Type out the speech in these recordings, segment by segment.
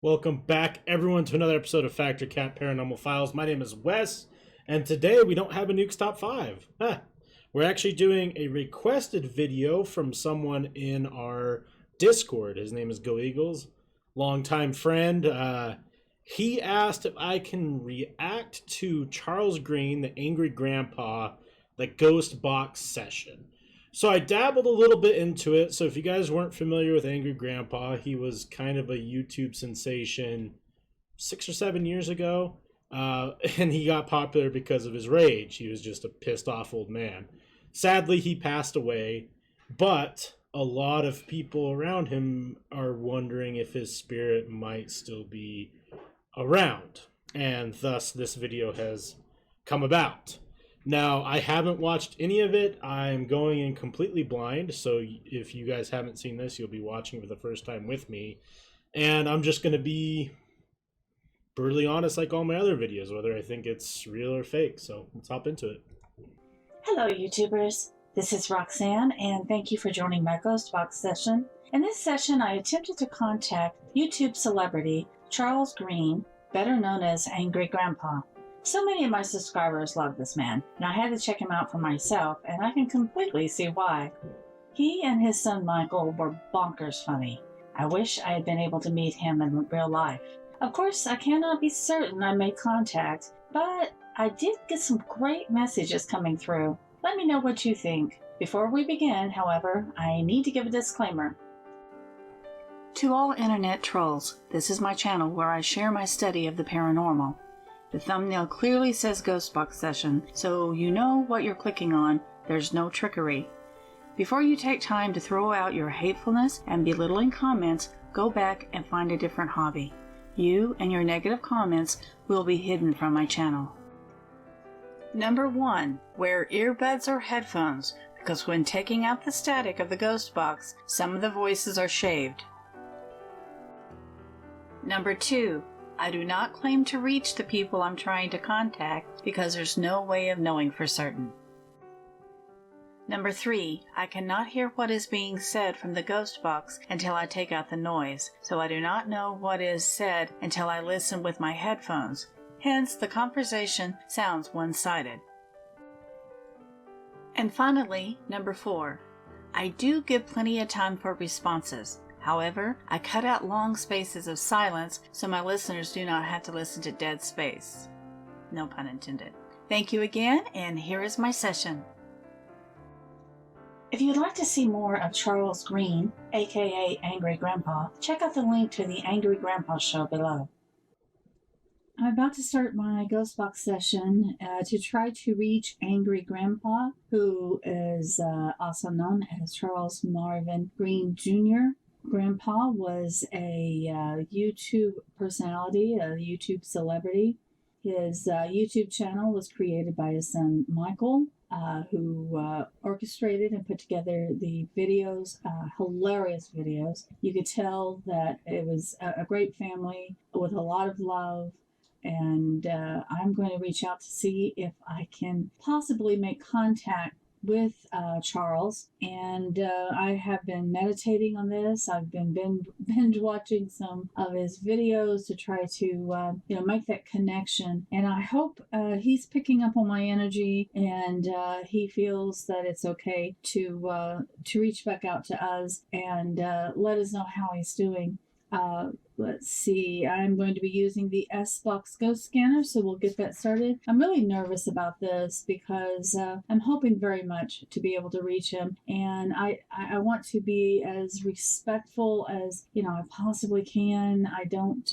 Welcome back, everyone, to another episode of Factor Cat Paranormal Files. My name is Wes, and today we don't have a Nukes Top 5. We're actually doing a requested video from someone in our Discord. His name is Go Eagles, longtime friend. He asked if I can react to Charles Green, the Angry Grandpa, the Ghost Box session. So I dabbled a little bit into it. So if you guys weren't familiar with Angry Grandpa, he was kind of a YouTube sensation 6 or 7 years ago. And he got popular because of his rage. He was just a pissed off old man. Sadly, he passed away, but a lot of people around him are wondering if his spirit might still be around. And thus this video has come about. Now, I haven't watched any of it. I'm going in completely blind, so if you guys haven't seen this, you'll be watching for the first time with me. And I'm just going to be brutally honest like all my other videos, whether I think it's real or fake. So let's hop into it. Hello, YouTubers. This is Roxanne, and thank you for joining my Ghost Box session. In this session, I attempted to contact YouTube celebrity Charles Green, better known as Angry Grandpa. So many of my subscribers love this man, and I had to check him out for myself, and I can completely see why. He and his son Michael were bonkers funny. I wish I had been able to meet him in real life. Of course, I cannot be certain I made contact, but I did get some great messages coming through. Let me know what you think. Before we begin, however, I need to give a disclaimer. To all internet trolls, this is my channel where I share my study of the paranormal. The thumbnail clearly says Ghost Box Session, so you know what you're clicking on. There's no trickery. Before you take time to throw out your hatefulness and belittling comments, go back and find a different hobby. You and your negative comments will be hidden from my channel. Number 1. Wear earbuds or headphones, because when taking out the static of the Ghost Box, some of the voices are shaved. Number 2. I do not claim to reach the people I'm trying to contact because there's no way of knowing for certain. Number 3. I cannot hear what is being said from the Ghost Box until I take out the noise, so I do not know what is said until I listen with my headphones. Hence, the conversation sounds one-sided. And finally, number 4. I do give plenty of time for responses. However, I cut out long spaces of silence so my listeners do not have to listen to dead space. No pun intended. Thank you again, and here is my session. If you'd like to see more of Charles Green, aka Angry Grandpa, check out the link to the Angry Grandpa show below. I'm about to start my Ghost Box session to try to reach Angry Grandpa, who is also known as Charles Marvin Green Jr. Grandpa was a YouTube personality, a YouTube celebrity. His YouTube channel was created by his son Michael, who orchestrated and put together the videos, hilarious videos. You could tell that it was a great family with a lot of love. And I'm going to reach out to see if I can possibly make contact with Charles, and I have been meditating on this. I've been binge watching some of his videos to try to make that connection, and I hope he's picking up on my energy, and he feels that it's okay to reach back out to us and let us know how he's doing. Let's see, I'm going to be using the S-Box Ghost Scanner, so we'll get that started. I'm really nervous about this because I'm hoping very much to be able to reach him, and I want to be as respectful as I possibly can. I don't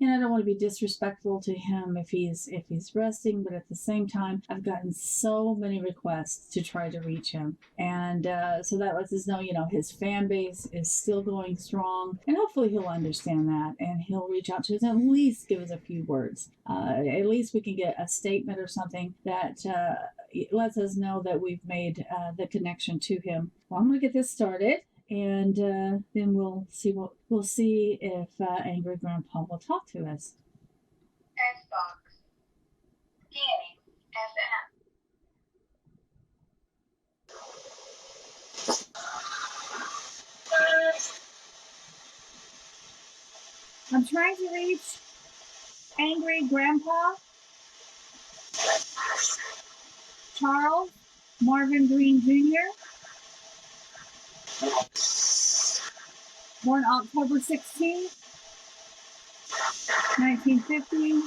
want to be disrespectful to him if he's resting, but at the same time, I've gotten so many requests to try to reach him, and so that lets us know, his fan base is still going strong, and hopefully he'll understand that, and he'll reach out to us and at least give us a few words. At least we can get a statement or something that lets us know that we've made the connection to him. Well, I'm going to get this started. And then we'll see if Angry Grandpa will talk to us. Xbox. Scanning. FM. I'm trying to reach Angry Grandpa, Charles Marvin Green Jr., born October 16, 1950,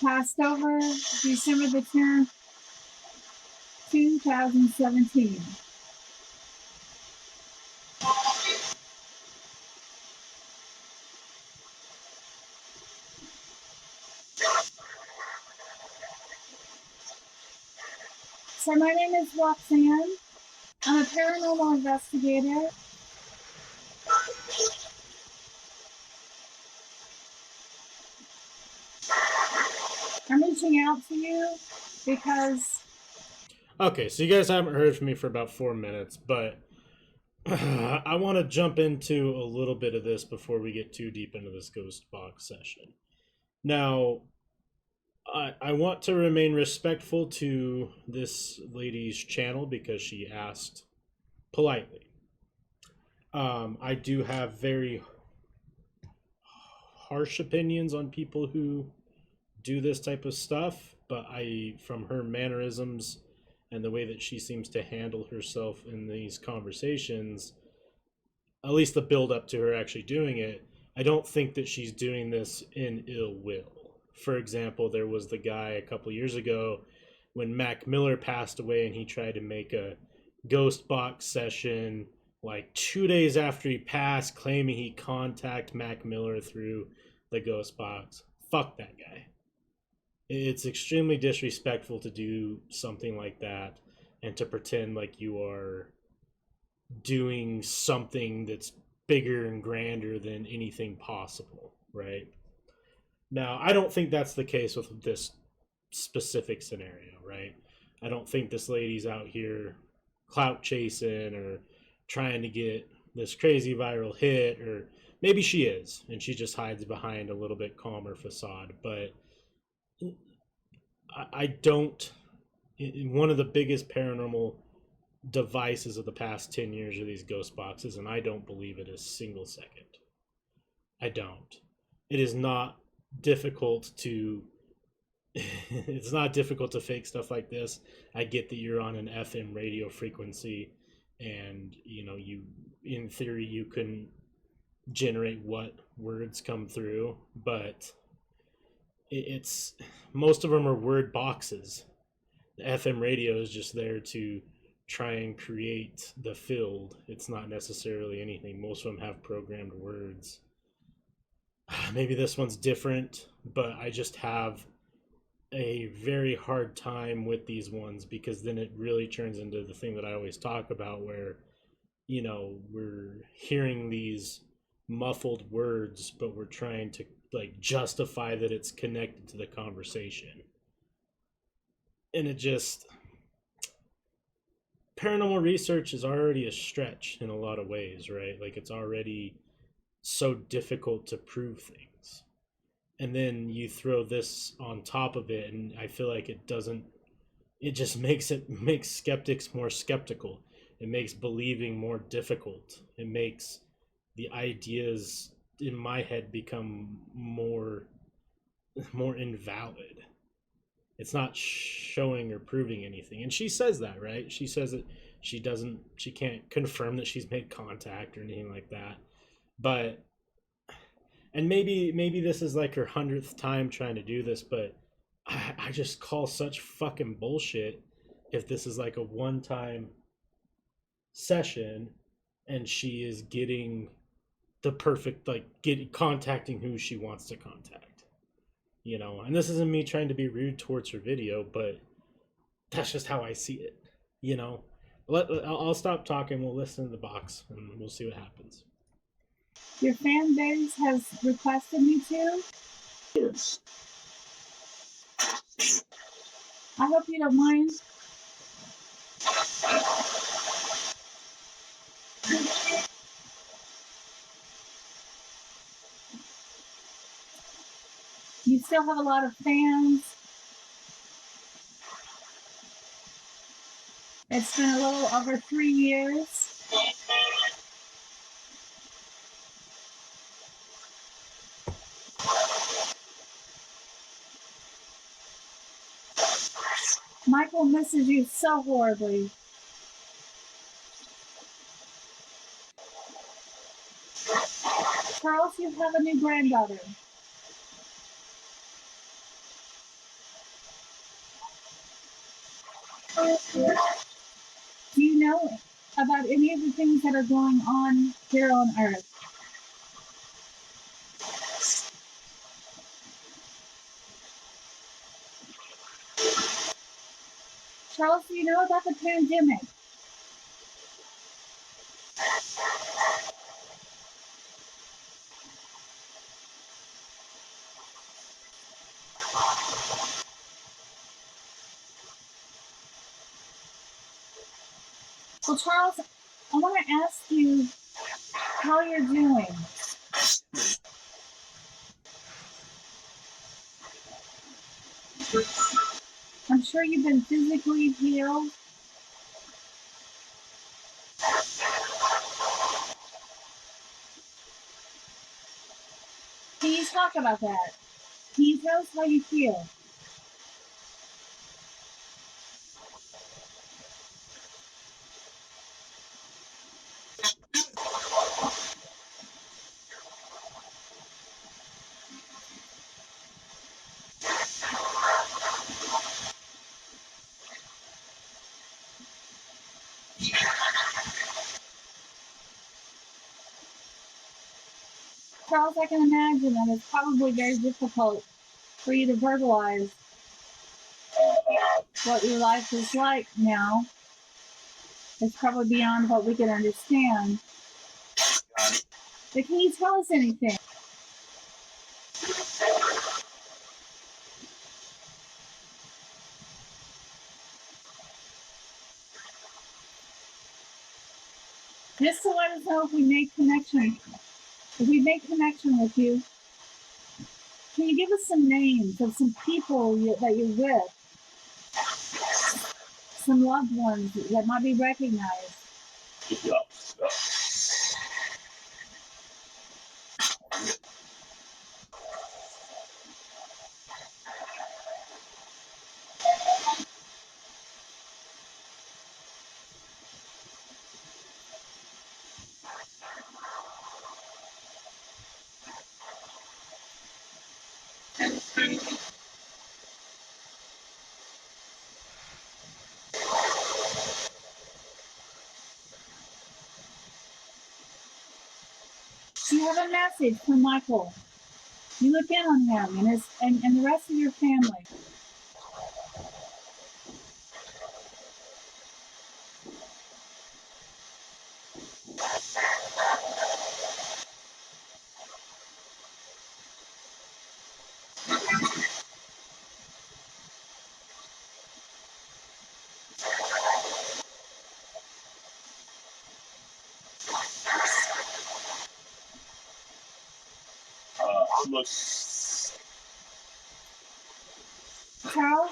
passed over December the 10th, 2017. So my name is Roxanne. I'm a paranormal investigator. I'm reaching out to you because Okay, so you guys haven't heard from me for about 4 minutes, but I want to jump into a little bit of this before we get too deep into this ghost box session. Now, I want to remain respectful to this lady's channel because she asked politely. I do have very harsh opinions on people who do this type of stuff, but from her mannerisms and the way that she seems to handle herself in these conversations, at least the build up to her actually doing it, I don't think that she's doing this in ill will. For example, there was the guy a couple years ago when Mac Miller passed away and he tried to make a ghost box session like 2 days after he passed, claiming he contacted Mac Miller through the ghost box. Fuck that guy. It's extremely disrespectful to do something like that and to pretend like you are doing something that's bigger and grander than anything possible, right? Now, I don't think that's the case with this specific scenario, right? I don't think this lady's out here clout chasing or trying to get this crazy viral hit, or maybe she is and she just hides behind a little bit calmer facade. But I don't. One of the biggest paranormal devices of the past 10 years are these ghost boxes, and I don't believe it a single second. I don't. It is not difficult to it's not difficult to fake stuff like this. I get that you're on an FM radio frequency and you in theory you can generate what words come through, but it's most of them are word boxes. The FM radio is just there to try and create the field. It's not necessarily anything. Most of them have programmed words. Maybe this one's different, but I just have a very hard time with these ones because then it really turns into the thing that I always talk about where, we're hearing these muffled words, but we're trying to like justify that it's connected to the conversation. And it just, paranormal research is already a stretch in a lot of ways, right? Like it's already so difficult to prove things. And then you throw this on top of it, and I feel like it just makes skeptics more skeptical. It makes believing more difficult. It makes the ideas in my head become more invalid. It's not showing or proving anything. And she says that, right? She says that she can't confirm that she's made contact or anything like that. But and maybe this is like her 100th time trying to do this, but I just call such fucking bullshit if this is like a one-time session and she is getting the perfect contacting who she wants to contact. And this isn't me trying to be rude towards her video, but that's just how I see it. I'll stop talking. We'll listen to the box and we'll see what happens. your fan base has requested me to. Yes. I hope you don't mind. You still have a lot of fans. It's been a little over 3 years. Michael misses you so horribly. Charles, you have a new granddaughter. Do you know about any of the things that are going on here on Earth? Charles, do you know about the pandemic? Well, Charles, I want to ask you how you're doing. I'm sure you've been physically healed. Can you talk about that? Can you tell us how you feel? Charles, I can imagine that it's probably very difficult for you to verbalize what your life is like now. It's probably beyond what we can understand. But can you tell us anything? Just to let us know if we make connection. If we make connection with you, can you give us some names of some people that you're with? Some loved ones that might be recognized. You have a message from Michael. You look in on him and the rest of your family. Charles,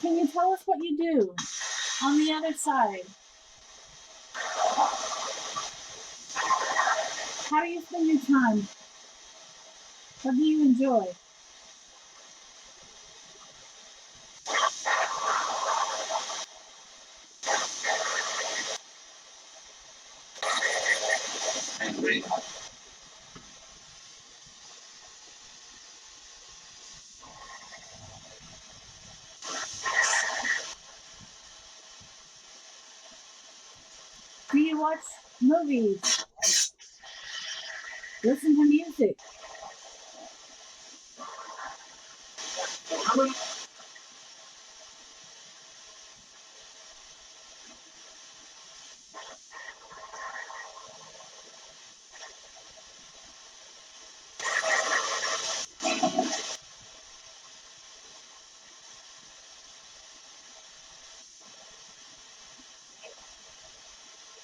can you tell us what you do on the other side? How do you spend your time? What do you enjoy? Do you watch movies? Listen to music?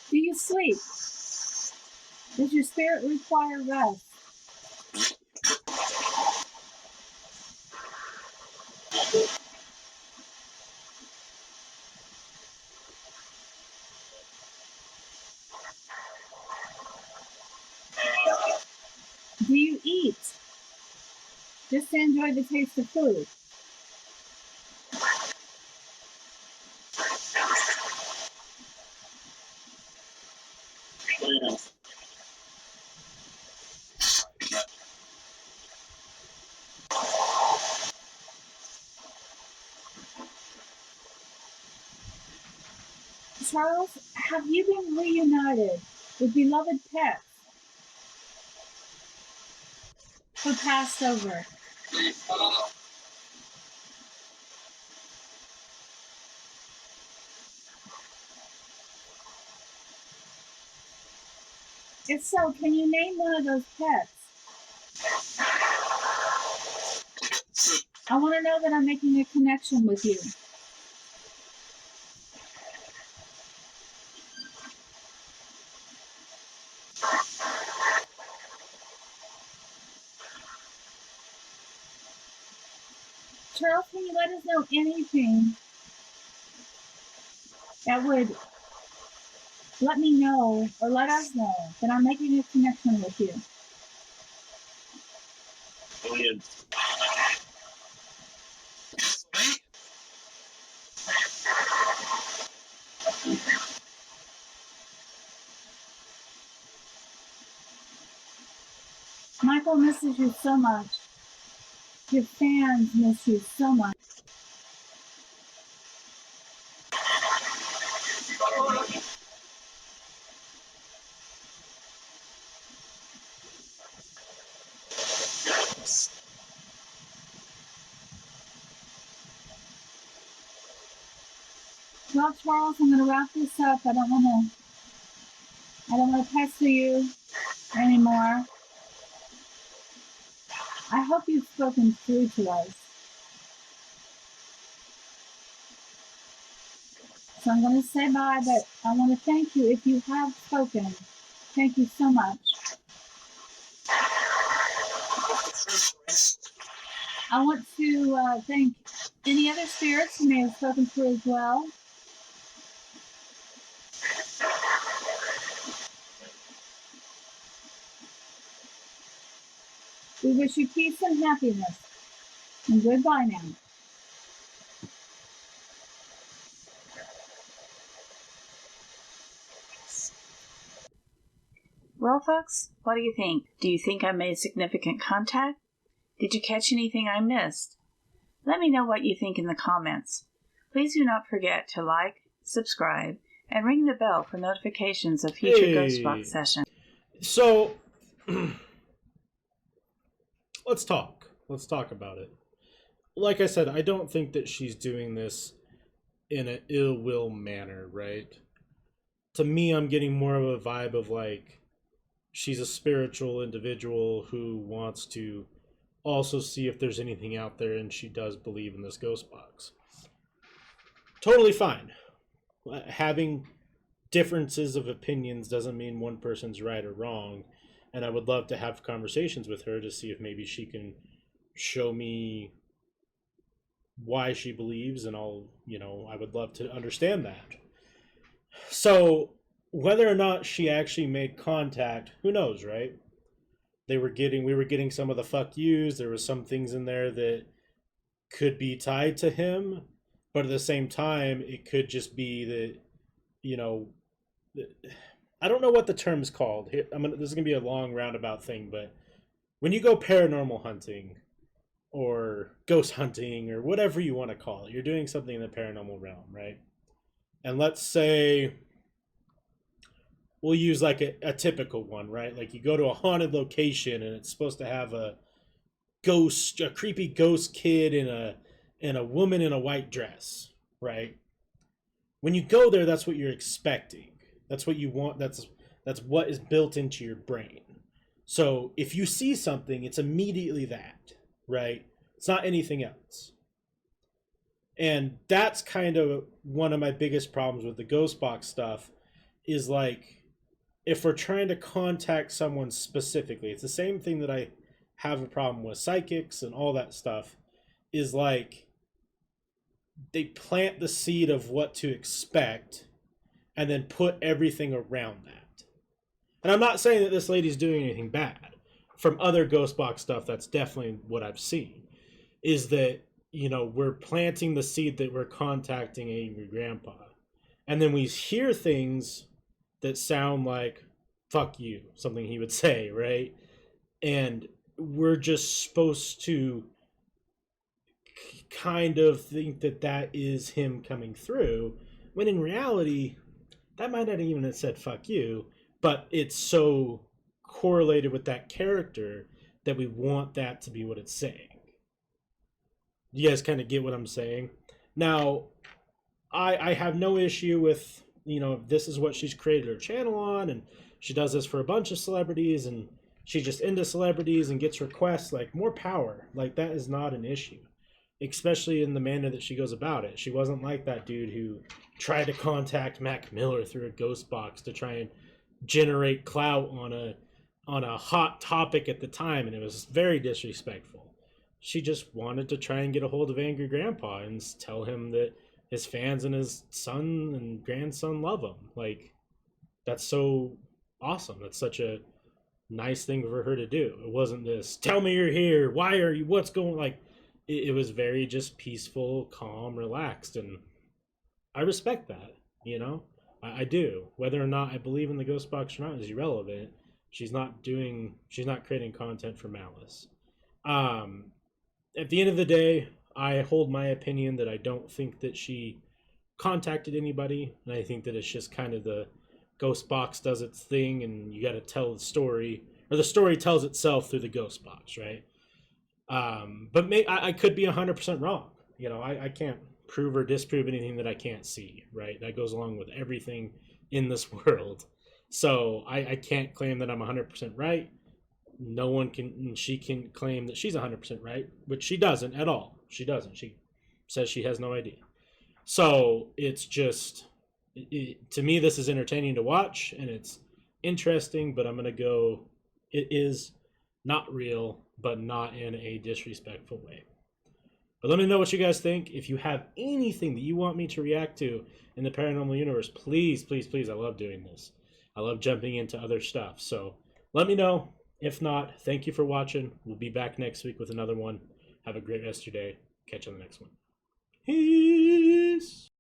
Do you sleep? Does your spirit require rest? Do you eat just to enjoy the taste of food? Charles, have you been reunited with beloved pets who passed over? If so, can you name one of those pets? I want to know that I'm making a connection with you. Charles, can you let us know anything that would let me know or let us know that I'm making a connection with you? Michael misses you so much. Your fans miss you so much. Well, Charles, I'm going to wrap this up. I don't want to pester you anymore. I hope you've spoken through to us. So I'm going to say bye, but I want to thank you if you have spoken. Thank you so much. I want to thank any other spirits who may have spoken through as well. We wish you peace and happiness. And goodbye now. Well, folks, what do you think? Do you think I made significant contact? Did you catch anything I missed? Let me know what you think in the comments. Please do not forget to like, subscribe, and ring the bell for notifications of future Ghost Box sessions. So, let's talk. Let's talk about it. Like I said, I don't think that she's doing this in an ill will manner, right? To me, I'm getting more of a vibe of like she's a spiritual individual who wants to also see if there's anything out there, and she does believe in this ghost box. Totally fine. Having differences of opinions doesn't mean one person's right or wrong, and I would love to have conversations with her to see if maybe she can show me why she believes, and I would love to understand that. So whether or not she actually made contact, who knows, right? We were getting some of the fuck yous. There was some things in there that could be tied to him, but at the same time, it could just be that, I don't know what the term's called. Here, this is gonna be a long roundabout thing, but when you go paranormal hunting or ghost hunting or whatever you want to call it, you're doing something in the paranormal realm, right? And let's say we'll use like a typical one, right? Like you go to a haunted location and it's supposed to have a creepy ghost kid and a woman in a white dress, right? When you go there, that's what you're expecting. That's what you want. That's what is built into your brain. So if you see something, it's immediately that, right? It's not anything else. And that's kind of one of my biggest problems with the ghost box stuff is like, if we're trying to contact someone specifically, it's the same thing that I have a problem with psychics and all that stuff, is like they plant the seed of what to expect and then put everything around that. And I'm not saying that this lady's doing anything bad. From other ghost box stuff, that's definitely what I've seen, is that, we're planting the seed that we're contacting Angry Grandpa. And then we hear things that sound like fuck you, something he would say, right? And we're just supposed to kind of think that that is him coming through, when in reality, that might not even have said fuck you, but it's so correlated with that character that we want that to be what it's saying. You guys kind of get what I'm saying? Now, I have no issue with, this is what she's created her channel on, and she does this for a bunch of celebrities, and she's just into celebrities and gets requests. Like, more power. Like, that is not an issue, especially in the manner that she goes about it. She wasn't like that dude who tried to contact Mac Miller through a ghost box to try and generate clout on a hot topic at the time, and it was very disrespectful. She just wanted to try and get a hold of Angry Grandpa and tell him that his fans and his son and grandson love him. Like, that's so awesome. That's such a nice thing for her to do. It wasn't this, tell me you're here, why are you, what's going, like, it was very just peaceful, calm, relaxed, and I respect that, I do. Whether or not I believe in the ghost box or not is irrelevant. She's not creating content for malice. At the end of the day, I hold my opinion that I don't think that she contacted anybody, and I think that it's just kind of the ghost box does its thing, and you got to tell the story, or the story tells itself through the ghost box, right? But I could be 100% wrong. I can't prove or disprove anything that I can't see, right? That goes along with everything in this world. So I can't claim that I'm 100% right. No one can, she can claim that she's 100% right, which she doesn't at all. She doesn't. She says she has no idea. So it's just, to me, this is entertaining to watch, and it's interesting, but I'm going to go, it is not real, but not in a disrespectful way. But let me know what you guys think. If you have anything that you want me to react to in the paranormal universe, please, please, please, I love doing this. I love jumping into other stuff. So let me know. If not, thank you for watching. We'll be back next week with another one. Have a great rest of your day. Catch you on the next one. Peace.